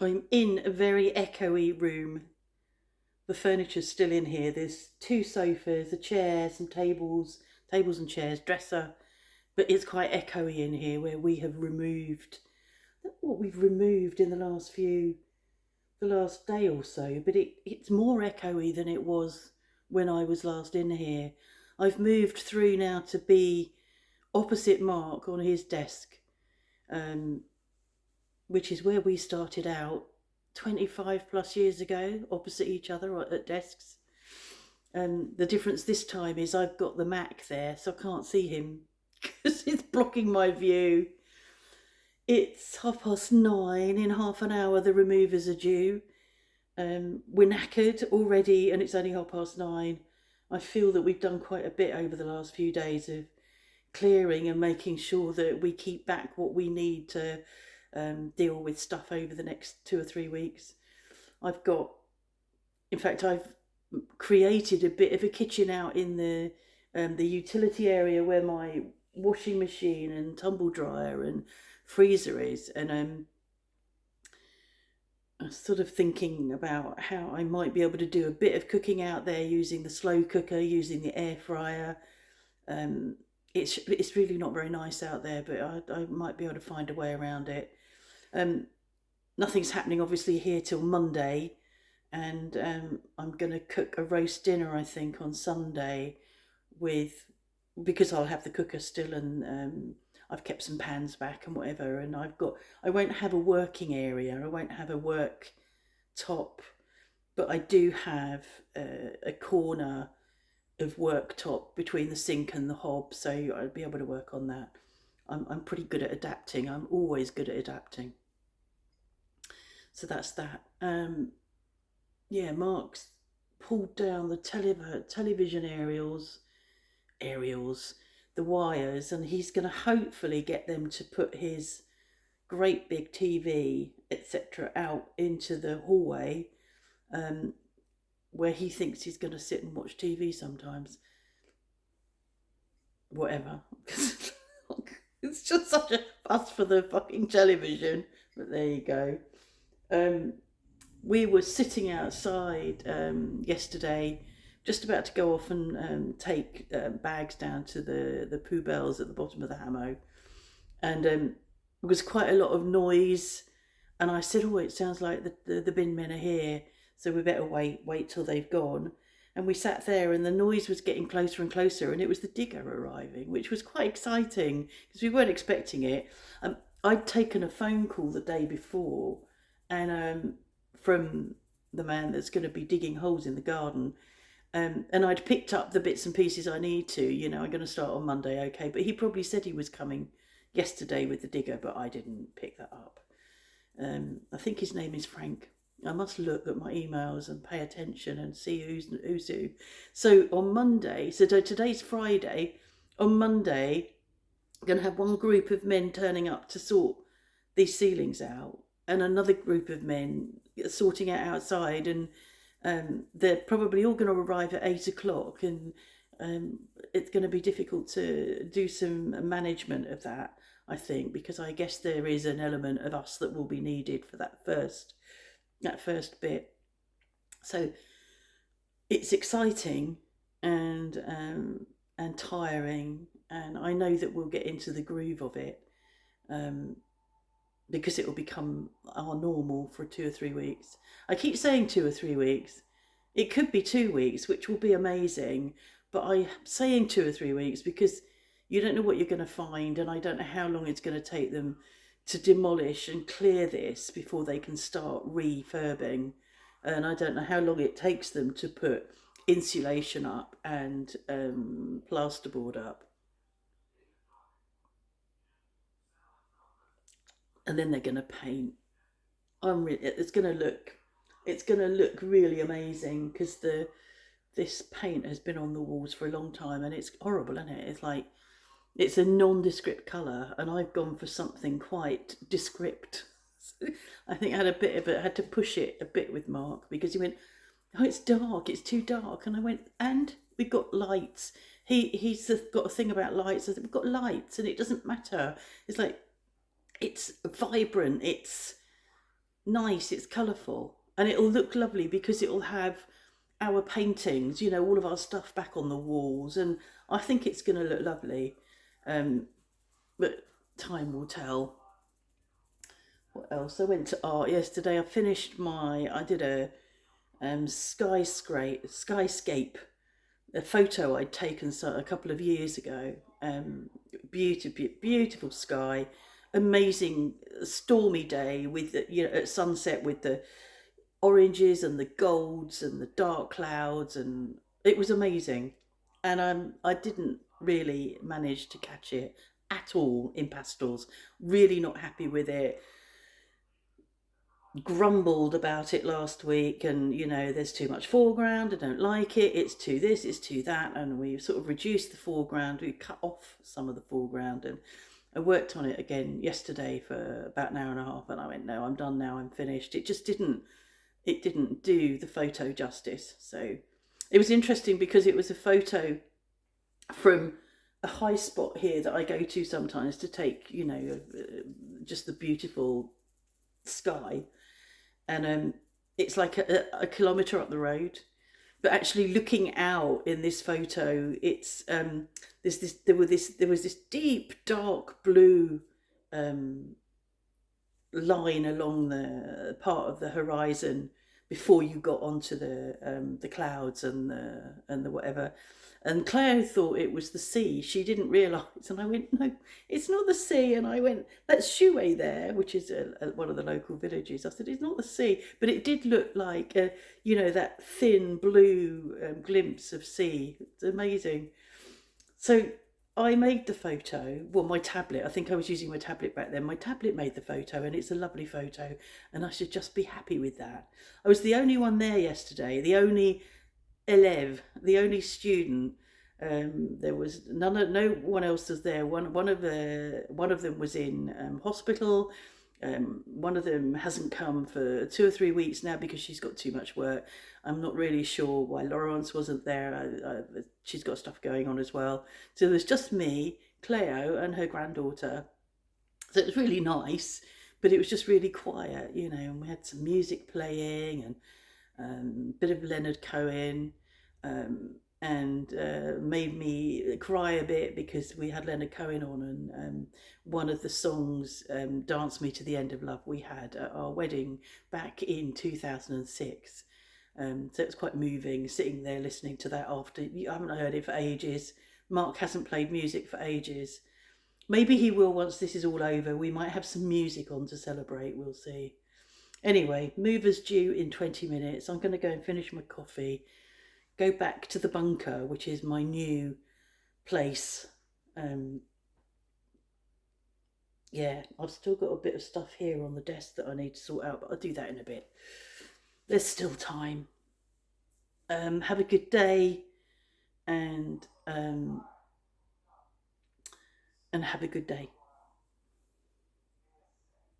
I'm in a very echoey room. The furniture's still in here. There's two sofas, a chair, some tables and chairs, dresser, but it's quite echoey in here where we have removed what we've removed in the last day or so, but it's more echoey than it was when I was last in here. I've moved through now to be opposite Mark on his desk, um, which is where we started out 25 plus years ago, opposite each other at desks. The difference this time is I've got the Mac there, so I can't see him because it's blocking my view. It's 9:30. In half an hour, the removers are due. We're knackered already, and it's only 9:30. I feel that we've done quite a bit over the last few days of clearing and making sure that we keep back what we need to deal with stuff over the next 2 or 3 weeks. I've created a bit of a kitchen out in the utility area where my washing machine and tumble dryer and freezer is, and I'm sort of thinking about how I might be able to do a bit of cooking out there using the slow cooker, using the air fryer. Um, it's really not very nice out there, but I might be able to find a way around it. Um, Nothing's happening obviously here till Monday, and I'm going to cook a roast dinner I think on Sunday with because I'll have the cooker still, and I've kept some pans back and whatever, and I won't have a working area, I won't have a work top, but I do have a corner of worktop between the sink and the hob, so I'll be able to work on that. I'm pretty good at adapting. I'm always good at adapting. So that's that. Yeah, Mark's pulled down the television aerials, the wires, and he's going to hopefully get them to put his great big TV, etc., out into the hallway, um, where he thinks he's going to sit and watch TV sometimes. Whatever. It's just such a fuss for the fucking television. But there you go. Um, we were sitting outside yesterday, just about to go off and take bags down to the poubelles at the bottom of the Hamo, and there was quite a lot of noise. And I said, "Oh, it sounds like the bin men are here, so we better wait till they've gone." And we sat there, and the noise was getting closer and closer, and it was the digger arriving, which was quite exciting because we weren't expecting it. I'd taken a phone call the day before, and from the man that's going to be digging holes in the garden. And I'd picked up the bits and pieces I need to, I'm going to start on Monday, okay. But he probably said he was coming yesterday with the digger, but I didn't pick that up. I think his name is Frank. I must look at my emails and pay attention and see who's who. So on Monday, so today's Friday, on Monday, I'm going to have one group of men turning up to sort these ceilings out, and another group of men sorting it outside, and they're probably all going to arrive at 8 o'clock, and it's going to be difficult to do some management of that, I think, because I guess there is an element of us that will be needed for that first bit. So it's exciting and tiring, and I know that we'll get into the groove of it. Because it will become our normal for 2 or 3 weeks. I keep saying 2 or 3 weeks. It could be 2 weeks, which will be amazing. But I'm saying 2 or 3 weeks because you don't know what you're going to find, and I don't know how long it's going to take them to demolish and clear this before they can start refurbing. And I don't know how long it takes them to put insulation up and plasterboard up. And then they're going to paint. It's going to look really amazing because this paint has been on the walls for a long time, and it's horrible, isn't it? It's like it's a nondescript colour, and I've gone for something quite descript. I think I had to push it a bit with Mark because he went, "Oh, it's dark. It's too dark," and I went, "And we've got lights." He's got a thing about lights. I said, "We've got lights, and it doesn't matter." It's like it's vibrant. nice, it's colourful, and it'll look lovely because it'll have our paintings, you know, all of our stuff back on the walls, and I think it's going to look lovely. Um, but time will tell. What else? I went to art yesterday. I did a skyscape, a photo I'd taken a couple of years ago. Beautiful sky, amazing stormy day with at sunset with the oranges and the golds and the dark clouds, and it was amazing. And I didn't really manage to catch it at all in pastels. Really not happy with it. Grumbled about it last week, and there's too much foreground, I don't like it, it's too this, it's too that, and we sort of reduced the foreground, we cut off some of the foreground, and I worked on it again yesterday for about an hour and a half, and I went, no, I'm done now, I'm finished. It didn't do the photo justice. So it was interesting because it was a photo from a high spot here that I go to sometimes to take just the beautiful sky, and it's like a kilometre up the road, but actually looking out in this photo, it's there was this deep dark blue line along the part of the horizon before you got onto the clouds and the whatever. And Claire thought it was the sea. She didn't realise, and I went, no, it's not the sea. And I went, that's Shuey there, which is one of the local villages. I said, it's not the sea, but it did look like that thin blue glimpse of sea. It's amazing. So I made the photo, well, my tablet, I think I was using my tablet back then. My tablet made the photo, and it's a lovely photo, and I should just be happy with that. I was the only one there yesterday, the only the only student. There was no one else was there. One of them was in hospital. One of them hasn't come for 2 or 3 weeks now because she's got too much work. I'm not really sure why Laurence wasn't there. She's got stuff going on as well. So there's just me, Cleo, and her granddaughter. So it was really nice, but it was just really quiet, and we had some music playing, and a bit of Leonard Cohen, and made me cry a bit because we had Leonard Cohen on, and one of the songs, Dance Me to the End of Love, we had at our wedding back in 2006. So it was quite moving sitting there listening to that after. I haven't heard it for ages. Mark hasn't played music for ages. Maybe he will once this is all over. We might have some music on to celebrate, we'll see. Anyway, movers due in 20 minutes. I'm going to go and finish my coffee, go back to the bunker, which is my new place. Yeah, I've still got a bit of stuff here on the desk that I need to sort out, but I'll do that in a bit. There's still time. Have a good day, and have a good day.